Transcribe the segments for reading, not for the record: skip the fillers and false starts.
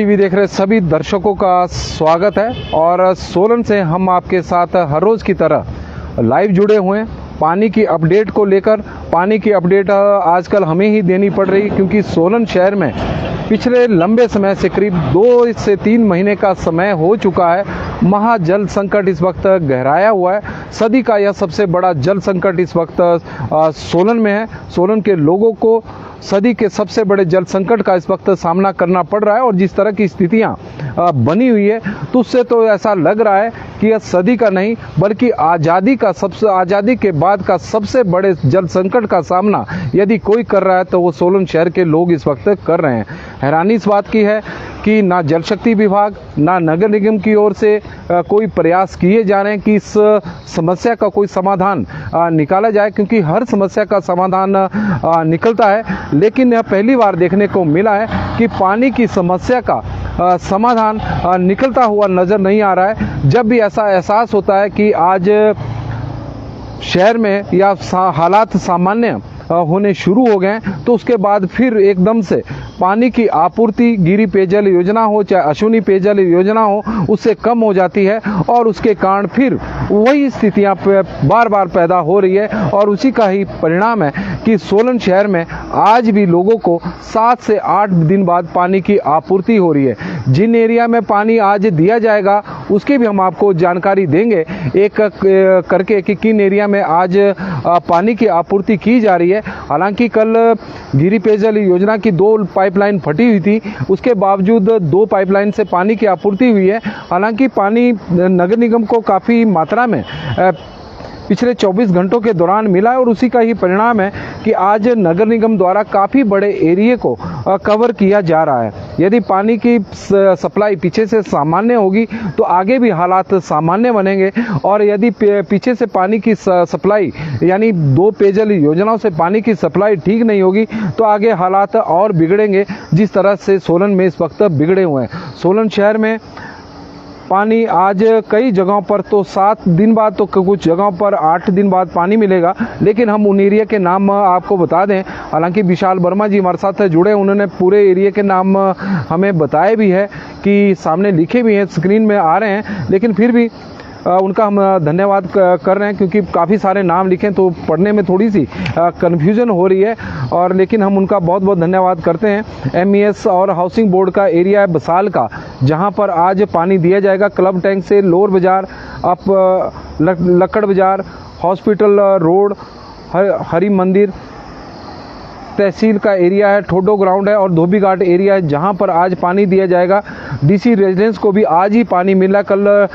TV देख रहे सभी दर्शकों का स्वागत है और सोलन से हम आपके साथ हर रोज़ की तरह लाइव जुड़े हुए हैं। पानी की अपडेट को लेकर पानी की अपडेट आजकल हमें ही देनी पड़ रही है क्योंकि सोलन शहर में पिछले लंबे समय से करीब 2 से 3 महीने का समय हो चुका है। महाजल संकट इस वक्त गहराया हुआ है। सदी का यह सबसे बड़ा जल संकट इस वक्त सोलन में है। सोलन के लोगों को सदी के सबसे बड़े जल संकट का इस वक्त सामना करना पड़ रहा है और जिस तरह की स्थितियां बनी हुई है तो उससे तो ऐसा लग रहा है कि यह सदी का नहीं बल्कि आज़ादी के बाद का सबसे बड़े जल संकट का सामना यदि कोई कर रहा है तो वो सोलन शहर के लोग इस वक्त कर रहे हैं। हैरानी इस बात की है कि ना जल शक्ति विभाग ना नगर निगम की ओर से कोई प्रयास किए जा रहे हैं कि इस समस्या का कोई समाधान निकाला जाए, क्योंकि हर समस्या का समाधान निकलता है लेकिन यह पहली बार देखने को मिला है कि पानी की समस्या का समाधान निकलता हुआ नज़र नहीं आ रहा है। जब भी ऐसा एहसास होता है कि आज शहर में या हालात सामान्य होने शुरू हो गए तो उसके बाद फिर एकदम से पानी की आपूर्ति गिरी पेयजल योजना हो चाहे अश्विनी पेयजल योजना हो उससे कम हो जाती है और उसके कारण फिर वही स्थितियां बार बार पैदा हो रही है और उसी का ही परिणाम है कि सोलन शहर में आज भी लोगों को 7 से 8 दिन बाद पानी की आपूर्ति हो रही है। जिन एरिया में पानी आज दिया जाएगा उसकी भी हम आपको जानकारी देंगे एक करके कि किन एरिया में आज पानी की आपूर्ति की जा रही है। हालांकि कल गिरी पेयजल योजना की 2 पाइपलाइन फटी हुई थी, उसके बावजूद 2 पाइपलाइन से पानी की आपूर्ति हुई है। हालांकि पानी नगर निगम को काफ़ी मात्रा में पिछले 24 घंटों के दौरान मिला है और उसी का ही परिणाम है कि आज नगर निगम द्वारा काफ़ी बड़े एरिया को कवर किया जा रहा है। यदि पानी की सप्लाई पीछे से सामान्य होगी तो आगे भी हालात सामान्य बनेंगे और यदि पीछे से पानी की सप्लाई यानी 2 पेयजल योजनाओं से पानी की सप्लाई ठीक नहीं होगी तो आगे हालात और बिगड़ेंगे, जिस तरह से सोलन में इस वक्त बिगड़े हुए हैं। सोलन शहर में पानी आज कई जगहों पर तो 7 दिन बाद तो कुछ जगहों पर 8 दिन बाद पानी मिलेगा, लेकिन हम उन एरिया के नाम आपको बता दें। हालांकि विशाल वर्मा जी हमारे साथ जुड़े, उन्होंने पूरे एरिया के नाम हमें बताए भी है कि सामने लिखे भी हैं, स्क्रीन में आ रहे हैं, लेकिन फिर भी उनका हम धन्यवाद कर रहे हैं क्योंकि काफ़ी सारे नाम लिखें तो पढ़ने में थोड़ी सी कन्फ्यूज़न हो रही है और लेकिन हम उनका बहुत बहुत धन्यवाद करते हैं। MES और हाउसिंग बोर्ड का एरिया है बसाल का, जहां पर आज पानी दिया जाएगा क्लब टैंक से लोअर बाज़ार अप लक्कड़ बाज़ार, हॉस्पिटल रोड, हरि मंदिर तहसील का एरिया है, ठोडो ग्राउंड है और धोबी घाट एरिया है, जहां पर आज पानी दिया जाएगा। DC रेजिडेंस को भी आज ही पानी मिला, कल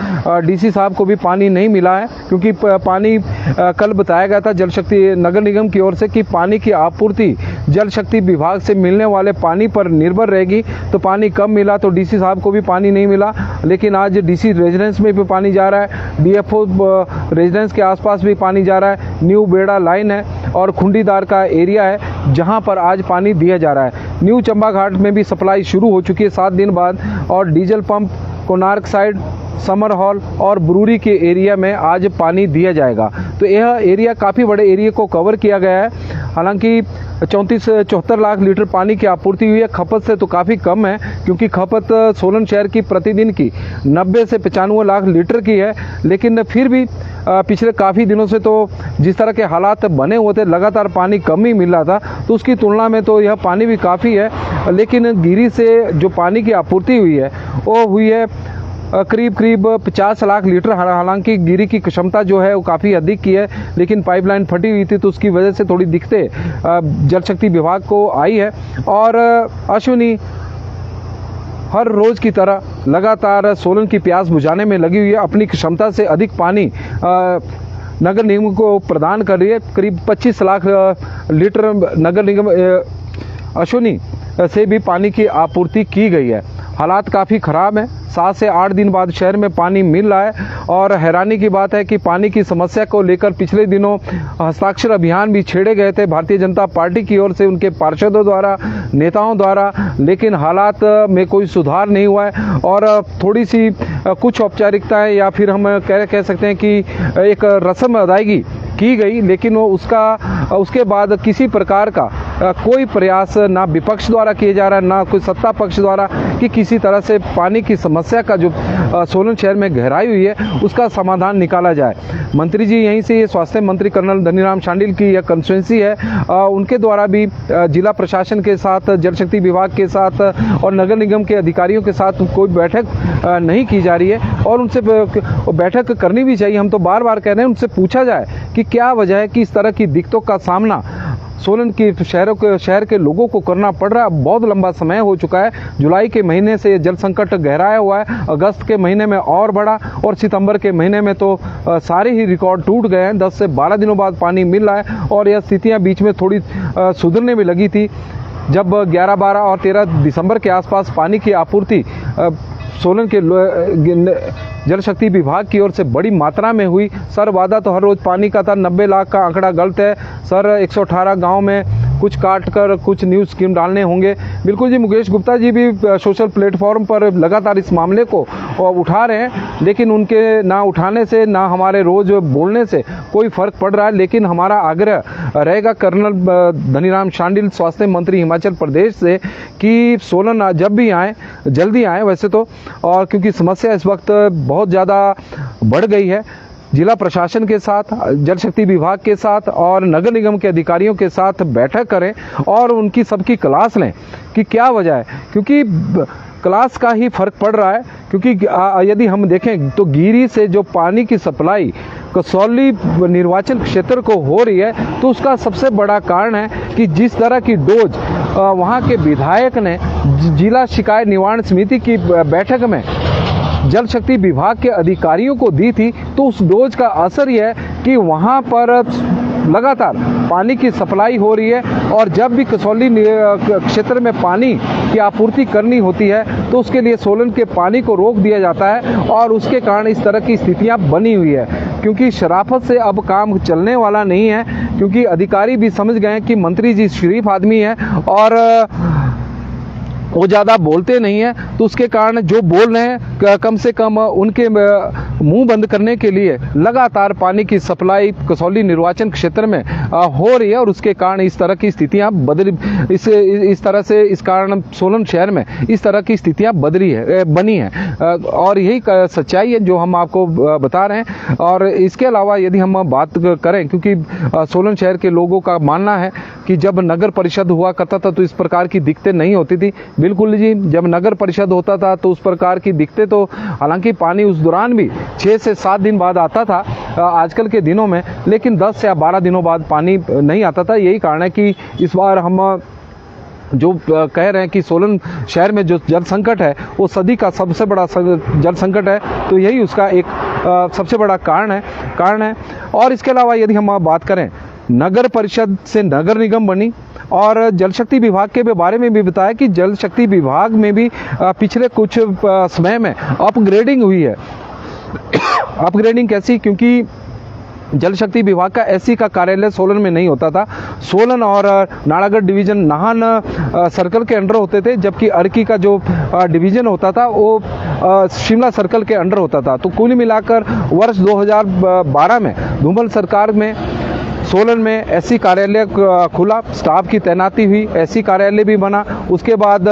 DC साहब को भी पानी नहीं मिला है क्योंकि पानी कल बताया गया था जल शक्ति नगर निगम की ओर से कि पानी की आपूर्ति जल शक्ति विभाग से मिलने वाले पानी पर निर्भर रहेगी, तो पानी कम मिला तो DC साहब को भी पानी नहीं मिला। लेकिन आज DC रेजिडेंस में भी पानी जा रहा है, DFO रेजिडेंस के आसपास भी पानी जा रहा है, न्यू बेड़ा लाइन है और खुंडीदार का एरिया है जहां पर आज पानी दिया जा रहा है। न्यू चंबा घाट में भी सप्लाई शुरू हो चुकी है 7 दिन बाद और diesel pump Konark side, summer hall और ब्रूरी के एरिया में आज पानी दिया जाएगा। तो यह एरिया काफ़ी बड़े एरिया को कवर किया गया है। हालांकि 34-74 लाख लीटर पानी की आपूर्ति हुई है, खपत से तो काफ़ी कम है क्योंकि खपत सोलन शहर की प्रतिदिन की 90 से 95 लाख लीटर की है। लेकिन फिर भी पिछले काफ़ी दिनों से तो जिस तरह के हालात बने हुए थे लगातार पानी कम ही मिल रहा था, तो उसकी तुलना में तो यह पानी भी काफ़ी है। लेकिन गिरी से जो पानी की आपूर्ति हुई है वो हुई है करीब 50 लाख लीटर। हालांकि गिरी की क्षमता जो है वो काफ़ी अधिक की है, लेकिन पाइपलाइन फटी हुई थी तो उसकी वजह से थोड़ी दिक्कतें जल शक्ति विभाग को आई है। और अश्विनी हर रोज़ की तरह लगातार सोलन की प्यास बुझाने में लगी हुई है, अपनी क्षमता से अधिक पानी नगर निगम को प्रदान कर रही है। करीब 25 लाख लीटर नगर निगम अश्विनी से भी पानी की आपूर्ति की गई है। हालात काफ़ी ख़राब हैं, 7 से 8 दिन बाद शहर में पानी मिल रहा है और हैरानी की बात है कि पानी की समस्या को लेकर पिछले दिनों हस्ताक्षर अभियान भी छेड़े गए थे भारतीय जनता पार्टी की ओर से, उनके पार्षदों द्वारा, नेताओं द्वारा, लेकिन हालात में कोई सुधार नहीं हुआ है और थोड़ी सी कुछ औपचारिकताएं या फिर हम कह सकते हैं कि एक रस्म अदायगी की गई, लेकिन वो उसके बाद किसी प्रकार का कोई प्रयास ना विपक्ष द्वारा किए जा रहा है, ना कोई सत्ता पक्ष द्वारा कि किसी तरह से पानी की समस्या का जो सोलन शहर में गहराई हुई है उसका समाधान निकाला जाए। मंत्री जी यहीं से, ये स्वास्थ्य मंत्री कर्नल धनीराम शांडिल की यह कंस्टिट्यूंसी है, उनके द्वारा भी जिला प्रशासन के साथ, जल शक्ति विभाग के साथ और नगर निगम के अधिकारियों के साथ कोई बैठक नहीं की जा रही है और उनसे बैठक करनी भी चाहिए। हम तो बार बार कह रहे हैं उनसे पूछा जाए कि क्या वजह है कि इस तरह की दिक्कतों का सामना सोलन की शहर के लोगों को करना पड़ रहा है। बहुत लंबा समय हो चुका है, जुलाई के महीने से जल संकट गहराया हुआ है, अगस्त के महीने में और बढ़ा और सितंबर के महीने में तो सारे ही रिकॉर्ड टूट गए हैं। 10 से 12 दिनों बाद पानी मिल रहा है और यह स्थितियां बीच में थोड़ी सुधरने में लगी थी जब 11, 12 और 13 दिसंबर के आसपास पानी की आपूर्ति सोलन के जल शक्ति विभाग की ओर से बड़ी मात्रा में हुई। सर वादा तो हर रोज पानी का था, 90 लाख का आंकड़ा गलत है सर, 118 गांव में कुछ काट कर कुछ न्यू स्कीम डालने होंगे। बिल्कुल जी, मुकेश गुप्ता जी भी सोशल प्लेटफॉर्म पर लगातार इस मामले को उठा रहे हैं, लेकिन उनके ना उठाने से, ना हमारे रोज बोलने से कोई फर्क पड़ रहा है। लेकिन हमारा आग्रह रहेगा कर्नल धनीराम शांडिल, स्वास्थ्य मंत्री हिमाचल प्रदेश से, कि सोलन जब भी आए जल्दी आए वैसे तो, और क्योंकि समस्या इस वक्त बहुत ज़्यादा बढ़ गई है, जिला प्रशासन के साथ, जल शक्ति विभाग के साथ और नगर निगम के अधिकारियों के साथ बैठक करें और उनकी सबकी क्लास लें कि क्या वजह है, क्योंकि क्लास का ही फर्क पड़ रहा है। क्योंकि यदि हम देखें तो गिरी से जो पानी की सप्लाई कसौली निर्वाचन क्षेत्र को हो रही है, तो उसका सबसे बड़ा कारण है कि जिस तरह की डोज वहाँ के विधायक ने जिला शिकायत निवारण समिति की बैठक में जल शक्ति विभाग के अधिकारियों को दी थी, तो उस डोज का असर यह है कि वहाँ पर लगातार पानी की सप्लाई हो रही है और जब भी कसौली क्षेत्र में पानी की आपूर्ति करनी होती है तो उसके लिए सोलन के पानी को रोक दिया जाता है और उसके कारण इस तरह की स्थितियां बनी हुई है। क्योंकि शराफत से अब काम चलने वाला नहीं है, क्योंकि अधिकारी भी समझ गए कि मंत्री जी शरीफ आदमी है और वो ज़्यादा बोलते नहीं है, तो उसके कारण जो बोल रहे हैं कम से कम उनके मुंह बंद करने के लिए लगातार पानी की सप्लाई कसौली निर्वाचन क्षेत्र में हो रही है और उसके कारण इस तरह की स्थितियां इस तरह से इस कारण सोलन शहर में इस तरह की स्थितियां बनी हैं और यही सच्चाई है जो हम आपको बता रहे हैं। और इसके अलावा यदि हम बात करें, क्योंकि सोलन शहर के लोगों का मानना है कि जब नगर परिषद हुआ करता था तो इस प्रकार की दिक्कतें नहीं होती थी। बिल्कुल जी, जब नगर परिषद होता था तो उस प्रकार की दिक्कतें, तो हालांकि पानी उस दौरान भी 6 से 7 दिन बाद आता था आजकल के दिनों में, लेकिन 10 या 12 दिनों बाद पानी नहीं आता था। यही कारण है कि इस बार हम जो कह रहे हैं कि सोलन शहर में जो जल संकट है वो सदी का सबसे बड़ा जल संकट है, तो यही उसका एक सबसे बड़ा कारण है। और इसके अलावा यदि हम बात करें, नगर परिषद से नगर निगम बनी और जल शक्ति विभाग के बारे में भी बताया कि जल शक्ति विभाग में भी पिछले कुछ समय में अपग्रेडिंग हुई है। अपग्रेडिंग कैसी? क्योंकि जल शक्ति विभाग का एससी का कार्यालय सोलन में नहीं होता था। सोलन और नालागढ़ डिवीजन नाहन सर्कल के अंडर होते थे, जबकि अर्की का जो डिवीजन होता था वो शिमला सर्कल के अंडर होता था। तो कुल मिलाकर वर्ष 2012 में धूमल सरकार में सोलन में एससी कार्यालय खुला, स्टाफ की तैनाती हुई, एससी कार्यालय भी बना। उसके बाद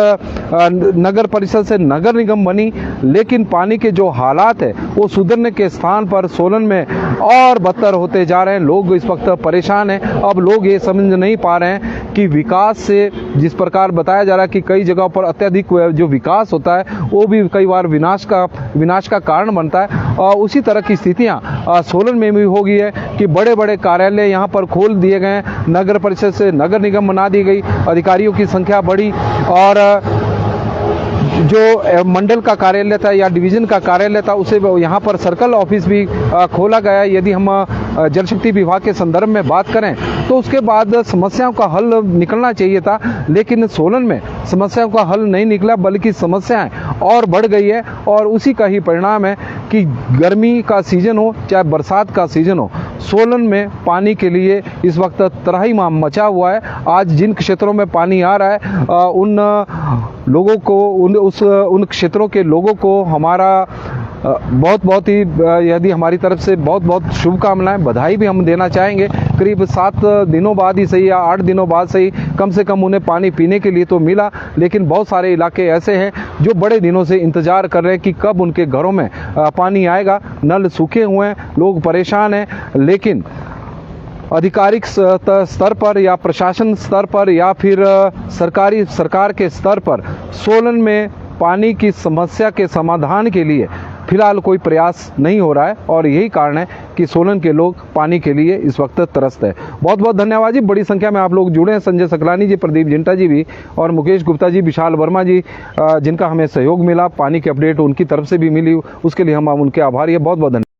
नगर परिषद से नगर निगम बनी, लेकिन पानी के जो हालात है वो सुधरने के स्थान पर सोलन में और बदतर होते जा रहे हैं। लोग इस वक्त परेशान हैं। अब लोग ये समझ नहीं पा रहे हैं कि विकास से, जिस प्रकार बताया जा रहा है कि कई जगहों पर अत्यधिक जो विकास होता है वो भी कई बार विनाश का कारण बनता है। और उसी तरह की स्थितियाँ सोलन में भी हो गई है कि बड़े बड़े कार्यालय यहाँ पर खोल दिए गए, नगर परिषद से नगर निगम बना दी गई, अधिकारियों की संख्या बढ़ी और जो मंडल का कार्यालय था या डिवीजन का कार्यालय था उसे यहाँ पर सर्कल ऑफिस भी खोला गया। यदि हम जल शक्ति विभाग के संदर्भ में बात करें तो उसके बाद समस्याओं का हल निकलना चाहिए था, लेकिन सोलन में समस्याओं का हल नहीं निकला, बल्कि समस्याएं और बढ़ गई है। और उसी का ही परिणाम है कि गर्मी का सीजन हो चाहे बरसात का सीजन हो, सोलन में पानी के लिए इस वक्त त्राहिमाम मचा हुआ है। आज जिन क्षेत्रों में पानी आ रहा है उन लोगों को, उन क्षेत्रों के लोगों को हमारा बहुत ही, यदि हमारी तरफ से बहुत शुभकामनाएं, बधाई भी हम देना चाहेंगे, करीब 7 दिनों बाद ही सही या 8 दिनों बाद सही कम से कम उन्हें पानी पीने के लिए तो मिला, लेकिन बहुत सारे इलाके ऐसे हैं जो बड़े दिनों से इंतजार कर रहे हैं कि कब उनके घरों में पानी आएगा। नल सूखे हुए हैं, लोग परेशान हैं, लेकिन आधिकारिक स्तर पर या प्रशासन स्तर पर या फिर सरकार के स्तर पर सोलन में पानी की समस्या के समाधान के लिए फिलहाल कोई प्रयास नहीं हो रहा है और यही कारण है कि सोलन के लोग पानी के लिए इस वक्त तरसते हैं। बहुत बहुत धन्यवाद जी, बड़ी संख्या में आप लोग जुड़े हैं, संजय सकलानी जी, प्रदीप जिंटा जी भी और मुकेश गुप्ता जी, विशाल वर्मा जी, जिनका हमें सहयोग मिला, पानी के अपडेट उनकी तरफ से भी मिली, उसके लिए हम उनके आभारी हैं। बहुत बहुत धन्यवाद।